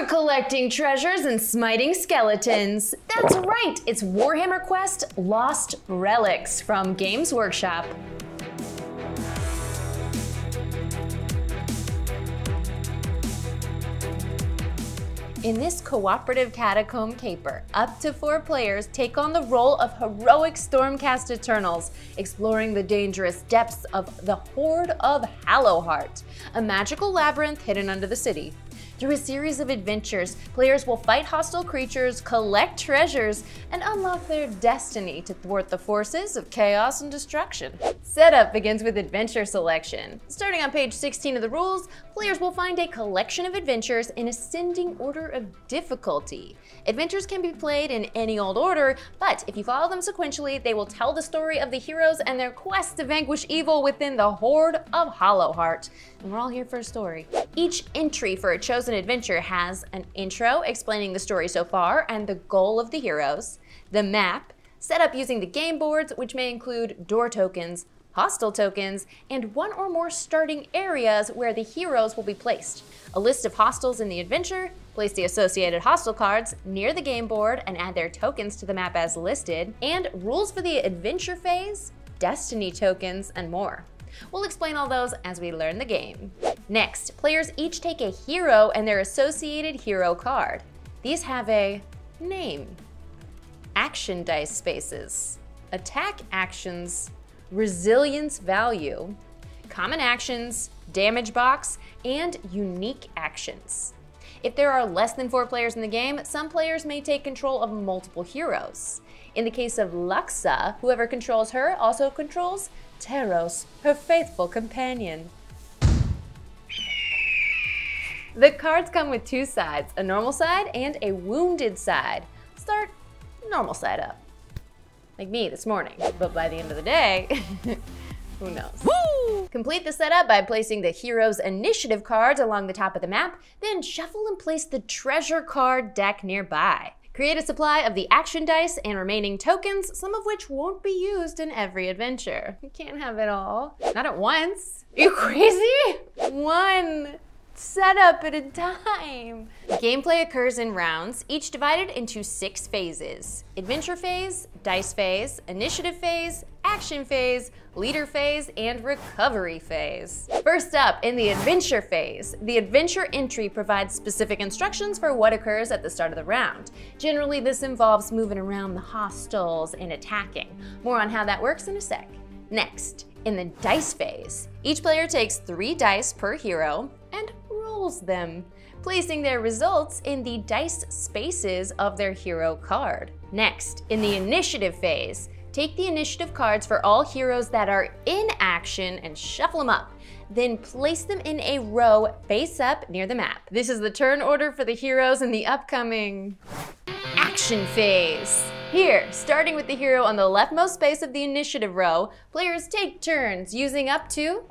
for collecting treasures and smiting skeletons. That's right, it's Warhammer Quest Lost Relics from Games Workshop. In this cooperative catacomb caper, up to 4 players take on the role of heroic Stormcast Eternals, exploring the dangerous depths of the Hoard of Hallowheart, a magical labyrinth hidden under the city. Through a series of adventures, players will fight hostile creatures, collect treasures, and unlock their destiny to thwart the forces of chaos and destruction. Setup begins with adventure selection. Starting on page 16 of the rules, players will find a collection of adventures in ascending order of difficulty. Adventures can be played in any old order, but if you follow them sequentially, they will tell the story of the heroes and their quest to vanquish evil within the Hoard of Hallowheart. And we're all here for a story. Each entry for a chosen adventure has an intro explaining the story so far and the goal of the heroes, the map, set up using the game boards, which may include door tokens, hostile tokens, and 1 or more starting areas where the heroes will be placed. A list of hostiles in the adventure, place the associated hostile cards near the game board and add their tokens to the map as listed, and rules for the adventure phase, destiny tokens, and more. We'll explain all those as we learn the game. Next, players each take a hero and their associated hero card. These have a name, action dice spaces, attack actions, resilience value, common actions, damage box, and unique actions. If there are less than 4 players in the game, some players may take control of multiple heroes. In the case of Luxa, whoever controls her also controls Teros, her faithful companion. The cards come with 2 sides, a normal side and a wounded side. Start normal side up. Like me this morning, but by the end of the day, who knows? Woo! Complete the setup by placing the hero's initiative cards along the top of the map, then shuffle and place the treasure card deck nearby. Create a supply of the action dice and remaining tokens, some of which won't be used in every adventure. You can't have it all. Not at once. Are you crazy? 1 setup at a time. Gameplay occurs in rounds, each divided into 6 phases. Adventure phase, dice phase, initiative phase, action phase, leader phase, and recovery phase. First up, in the adventure phase, the adventure entry provides specific instructions for what occurs at the start of the round. Generally, this involves moving around the hostiles and attacking. More on how that works in a sec. Next, in the dice phase, each player takes 3 dice per hero and rolls them, placing their results in the dice spaces of their hero card. Next, in the initiative phase, take the initiative cards for all heroes that are in action and shuffle them up. Then place them in a row face up near the map. This is the turn order for the heroes in the upcoming action phase. Here, starting with the hero on the leftmost space of the initiative row, players take turns using up to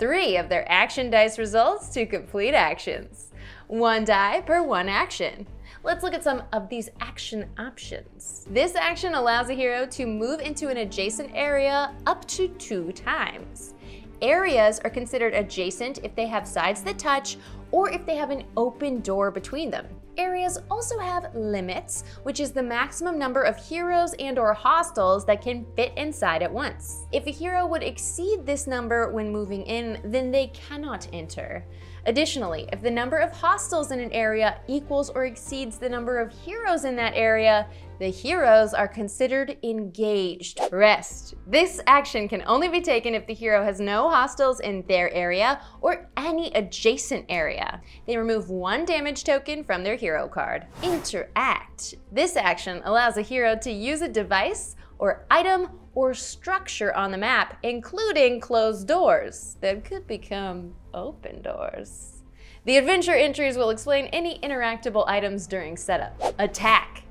3 of their action dice results to complete actions. 1 die per 1 action. Let's look at some of these action options. This action allows a hero to move into an adjacent area up to 2 times. Areas are considered adjacent if they have sides that touch or if they have an open door between them. Areas also have limits, which is the maximum number of heroes and/or hostiles that can fit inside at once. If a hero would exceed this number when moving in, then they cannot enter. Additionally, if the number of hostiles in an area equals or exceeds the number of heroes in that area, the heroes are considered engaged. Rest. This action can only be taken if the hero has no hostiles in their area or any adjacent area. They remove 1 damage token from their hero card. Interact. This action allows a hero to use a device or item or structure on the map, including closed doors that could become open doors. The adventure entries will explain any interactable items during setup. Attack.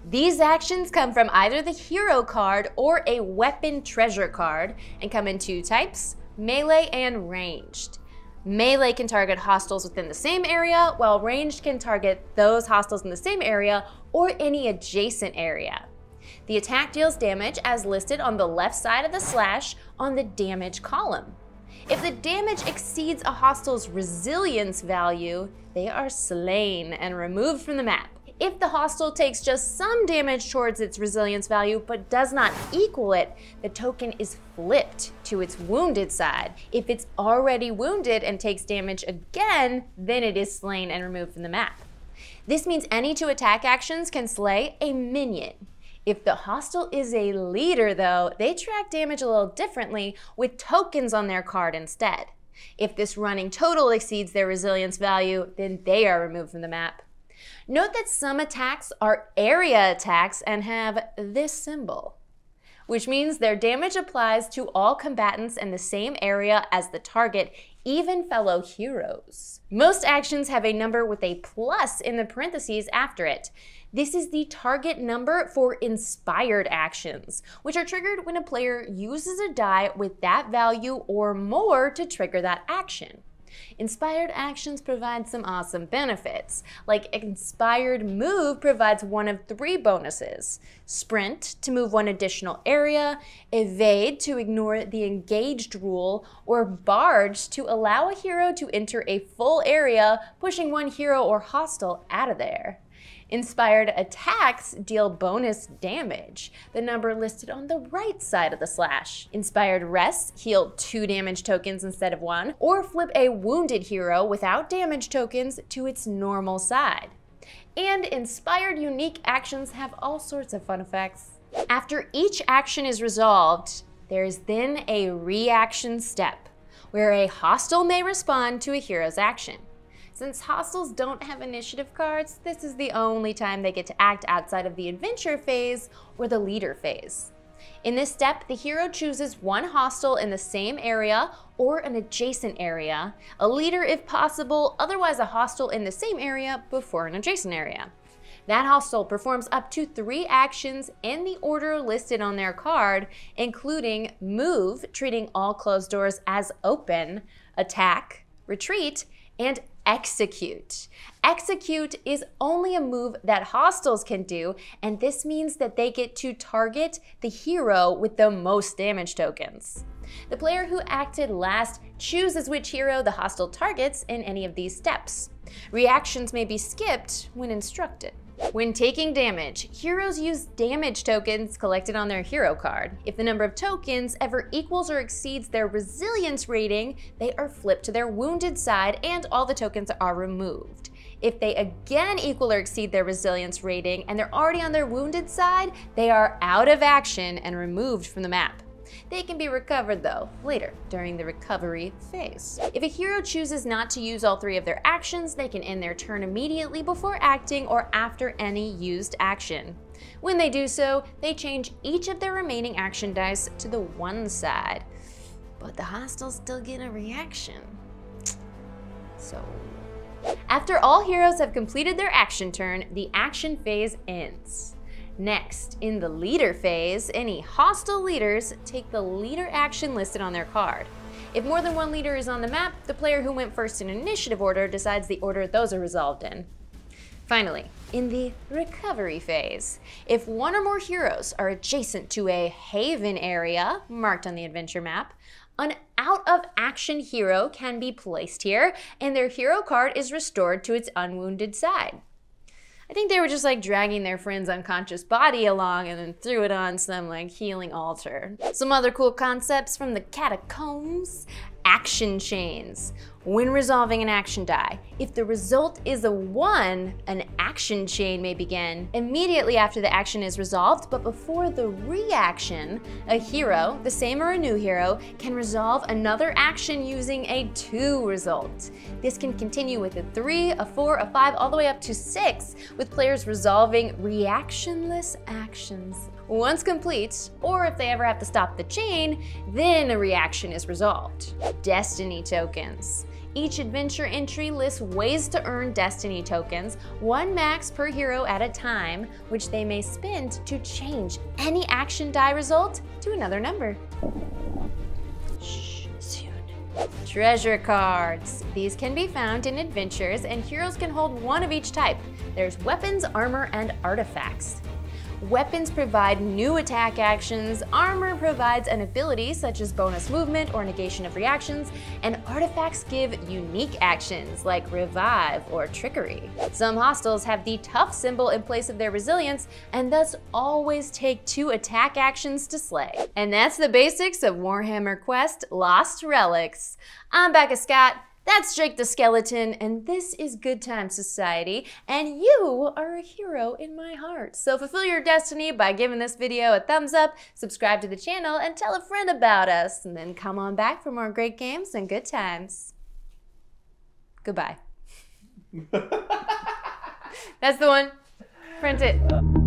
These actions come from either the hero card or a weapon treasure card and come in 2 types, melee and ranged. Melee can target hostiles within the same area, while ranged can target those hostiles in the same area or any adjacent area. The attack deals damage as listed on the left side of the slash on the damage column. If the damage exceeds a hostile's resilience value, they are slain and removed from the map. If the hostile takes just some damage towards its resilience value but does not equal it, the token is flipped to its wounded side. If it's already wounded and takes damage again, then it is slain and removed from the map. This means any 2 attack actions can slay a minion. If the hostile is a leader though, they track damage a little differently with tokens on their card instead. If this running total exceeds their resilience value, then they are removed from the map. Note that some attacks are area attacks and have this symbol, which means their damage applies to all combatants in the same area as the target, even fellow heroes. Most actions have a number with a plus in the parentheses after it. This is the target number for inspired actions, which are triggered when a player uses a die with that value or more to trigger that action. Inspired actions provide some awesome benefits, like Inspired Move provides one of 3 bonuses: Sprint to move 1 additional area, Evade to ignore the engaged rule, or Barge to allow a hero to enter a full area, pushing 1 hero or hostile out of there. Inspired attacks deal bonus damage, the number listed on the right side of the slash. Inspired rests heal 2 damage tokens instead of 1, or flip a wounded hero without damage tokens to its normal side. And inspired unique actions have all sorts of fun effects. After each action is resolved, there is then a reaction step, where a hostile may respond to a hero's action. Since hostiles don't have initiative cards, this is the only time they get to act outside of the adventure phase or the leader phase. In this step, the hero chooses 1 hostile in the same area or an adjacent area, a leader if possible, otherwise a hostile in the same area before an adjacent area. That hostile performs up to 3 actions in the order listed on their card, including Move, treating all closed doors as open, Attack, Retreat, and Execute. Execute is only a move that hostiles can do, and this means that they get to target the hero with the most damage tokens. The player who acted last chooses which hero the hostile targets in any of these steps. Reactions may be skipped when instructed. When taking damage, heroes use damage tokens collected on their hero card. If the number of tokens ever equals or exceeds their resilience rating, they are flipped to their wounded side and all the tokens are removed. If they again equal or exceed their resilience rating and they're already on their wounded side, they are out of action and removed from the map. They can be recovered though, later during the recovery phase. If a hero chooses not to use all 3 of their actions, they can end their turn immediately before acting or after any used action. When they do so, they change each of their remaining action dice to the 1 side, but the hostiles still get a reaction. So, after all heroes have completed their action turn, the action phase ends. Next, in the leader phase, any hostile leaders take the leader action listed on their card. If more than 1 leader is on the map, the player who went first in initiative order decides the order those are resolved in. Finally, in the recovery phase, if 1 or more heroes are adjacent to a haven area marked on the adventure map, an out-of-action hero can be placed here, and their hero card is restored to its unwounded side. I think they were just like dragging their friend's unconscious body along and then threw it on some like healing altar. Some other cool concepts from the catacombs. Action chains. When resolving an action die, if the result is a 1, an action chain may begin immediately after the action is resolved, but before the reaction, a hero, the same or a new hero, can resolve another action using a 2 result. This can continue with a 3, a 4, a 5, all the way up to 6, with players resolving reactionless actions. Once complete, or if they ever have to stop the chain, then a reaction is resolved. Destiny tokens. Each adventure entry lists ways to earn destiny tokens, 1 max per hero at a time, which they may spend to change any action die result to another number. Shh, soon. Treasure cards. These can be found in adventures, and heroes can hold 1 of each type. There's weapons, armor, and artifacts. Weapons provide new attack actions, armor provides an ability such as bonus movement or negation of reactions, and artifacts give unique actions like revive or trickery. Some hostiles have the tough symbol in place of their resilience and thus always take 2 attack actions to slay. And that's the basics of Warhammer Quest Lost Relics. I'm Becca Scott. That's Jake the Skeleton, and this is Good Time Society, and you are a hero in my heart. So fulfill your destiny by giving this video a thumbs up, subscribe to the channel, and tell a friend about us, and then come on back for more great games and good times. Goodbye. That's the one. Print it.